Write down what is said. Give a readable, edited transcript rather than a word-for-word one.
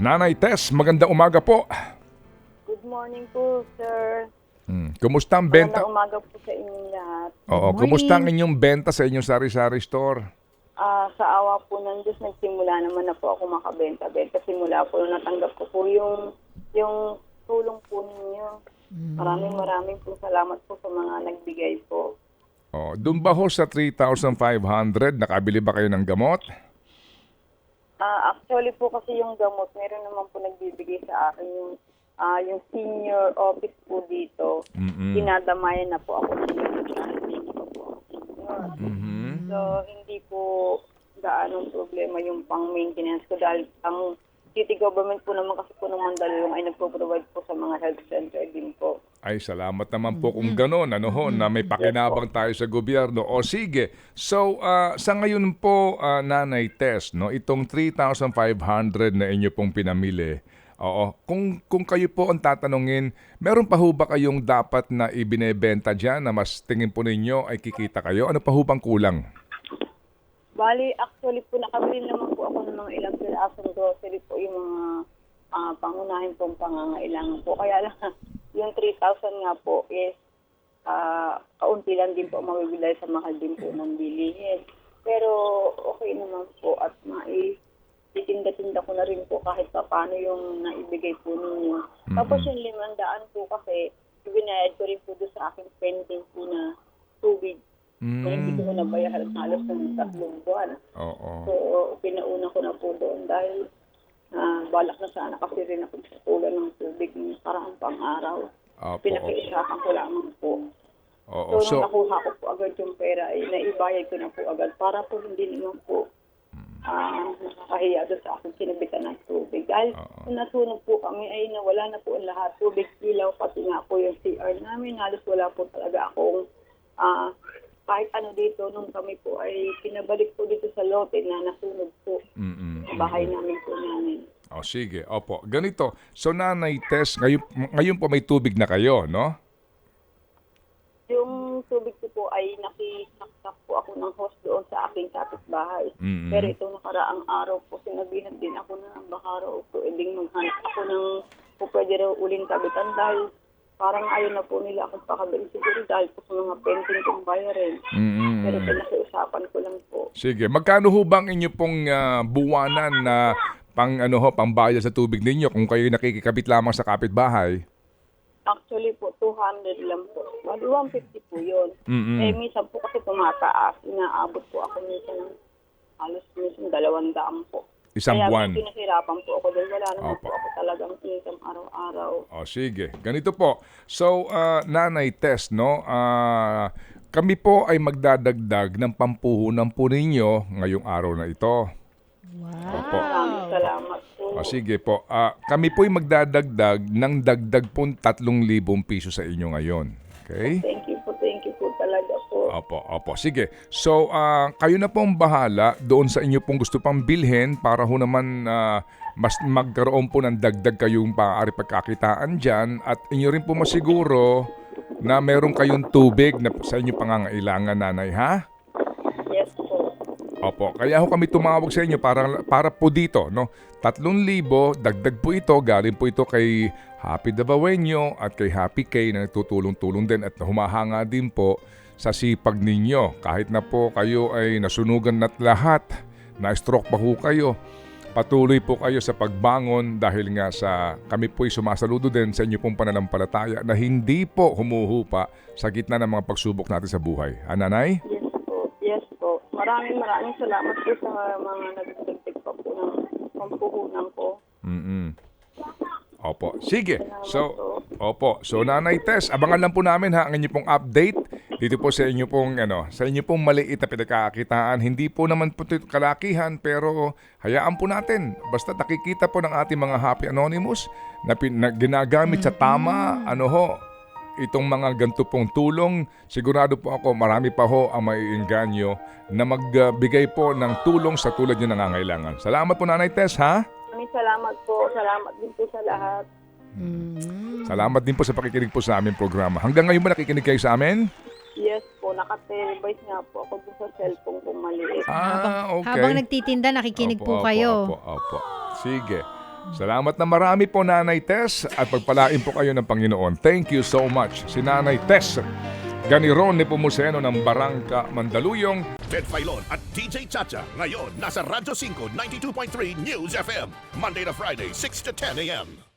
Nanay Tess, magandang umaga po. Good morning po, sir. Kumusta ang benta? Magandang umaga po sa inyong lahat. Oo, Good kumusta ang morning. inyong benta sa inyong sari-sari store? Sa awa po ng Diyos, nagsimula naman na po ako makabenta-benta. Simula po nung natanggap ko po yung tulong po ninyo. Maraming po salamat po sa mga nagbigay po. Oh, doon ba ho sa 3,500, nakabili ba kayo ng gamot? Actually po kasi yung gamot, meron naman po nagbibigay sa akin yung senior office po dito. Dinadamayan na po ako ng hindi ko po ako senior. So, hindi po gaanong problema yung pang-maintenance ko dahil ang city government po naman kasi po ng Mandaluyong ay nagpo-provide po sa mga health center din po. Ay, salamat naman po kung gano'n, na may pakinabang tayo sa gobyerno. O sige, so sa ngayon po, Nanay Tess, no, itong 3,500 na inyo pong pinamili, oo, kung kayo po ang tatanungin, meron pa ho ba kayong dapat na ibinebenta dyan na mas tingin po ninyo ay kikita kayo? Ano pa ho bang kulang? Bali, actually po nakabili naman po ako ng mga ilang pirasong grocery po yung mga pangunahin pong pangangailangan po. Kaya lang, yung 3,000 nga po is kaunti lang din po mabibili sa mahal din po ng bilihin. Pero okay naman po at titinda-tinda ko na rin po kahit pa paano yung naibigay po ninyo. Tapos yung 500 po kasi ibinayad ko rin po doon sa aking pending po na tubig. Na hindi ko na bayaran halos ng 3 buwan. Oo. So, pinauna ko na po doon dahil balak na sana kasi rin ako sa tulan ng tubig ng parang pang-araw. Opo. Pinakiusapan ko lamang po. Oo. So, nung nakuha ko po agad yung pera, ay naibayad ko na po agad para po hindi naman po nakakahiya doon sa aking kinabitan ng tubig. Dahil kung nasunog po kami ay nawala na po ang lahat. Tubig, ilaw, pati nga po yung CR namin. Halos wala po talaga akong kahit ano dito nung kami po ay pinabalik po dito sa lote na nasunog po. Sa bahay namin po namin. O sige, opo. Ganito, so Nanay Tess, ngayon po may tubig na kayo, no? Yung tubig ko po ay nakisaksak po ako ng hose doon sa aking kapitbahay. Pero itong nakaraang araw po, sinabihan din ako na baka raw po eding maghanap ako ng pwede raw uling kabitan dahil parang ayaw na po nila akong pakabili siguro dahil po sa mga pending kong bayarin. Pero pinakiusapan ko lang po. Sige, magkano ho bang inyo pong buwanan na pangbayad sa tubig ninyo kung kayo nakikikabit lamang sa kapitbahay? Actually po, 200 lang po. 150 po yun. Eh, minsan po kasi tumataas. Inaabot po ako minsan ng halos minsan 200 po. Isang buwan. Kaya pinahirapan po ako dahil wala naman Opo. po ako talagang income araw-araw. O sige, ganito po. So, Nanay Tess, no? Kami po ay magdadagdag ng pampuhunan po ninyo ngayong araw na ito. Opo. Maraming salamat po. O sige po. Kami po ay magdadagdag ng dagdag po 3,000 piso sa inyo ngayon. Okay? Thank you po talaga po. Opo. Sige. So, kayo na pong bahala doon sa inyo pong gusto pang bilhin para ho naman mas magkaroon po ng dagdag kayong maaari pagkakitaan dyan at inyo rin po masiguro na meron kayong tubig na sa inyo pangangailangan, Nanay, ha? Yes po. Opo. Kaya ho kami tumawag sa inyo para po dito, no? 3,000, dagdag po ito, galing po ito kay Happy Dabawenyo at kay Happy K na nagtutulong-tulong din at humahanga din po sa sipag ninyo. Kahit na po kayo ay nasunugan na't lahat, na-stroke pa ho kayo, patuloy po kayo sa pagbangon dahil nga kami po'y sumasaludo din sa inyo pong pananampalataya na hindi po humuhupa sa gitna ng mga pagsubok natin sa buhay. Nanay? Yes po. Maraming salamat po sa mga nagdagdag pa po ng pampuhunan ko. Opo. Sige. So Nanay Tess, abangan lang po namin ang inyo pong update dito po sa inyo pong maliit na pinagkakakitaan. Hindi po naman po ito kalakihan pero hayaan po natin. Basta nakikita po ng ating mga Happy Anonymous na ginagamit sa tama, itong mga ganito pong tulong. Sigurado po ako marami pa ho ang maiinganyo na magbigay po ng tulong sa tulad nyo nangangailangan. Salamat po, Nanay Tess, ha? Maraming salamat po. Salamat din po sa lahat. Salamat din po sa pakikinig po sa aming programa. Hanggang ngayon ba nakikinig kayo sa amin? Yes po. Naka-televised nga po ako dun sa cellphone kong maliit. Okay. Habang nagtitinda, nakikinig po kayo. Opo. Sige. Salamat na marami po, Nanay Tess, at pagpalain po kayo ng Panginoon. Thank you so much. Si Nanay Tess Ganiron Nepomuceno ng Barangka, Mandaluyong. Ted Filon at DJ Chacha. Ngayon, nasa Radyo 5, 92.3 News FM. Monday to Friday, 6 to 10 a.m.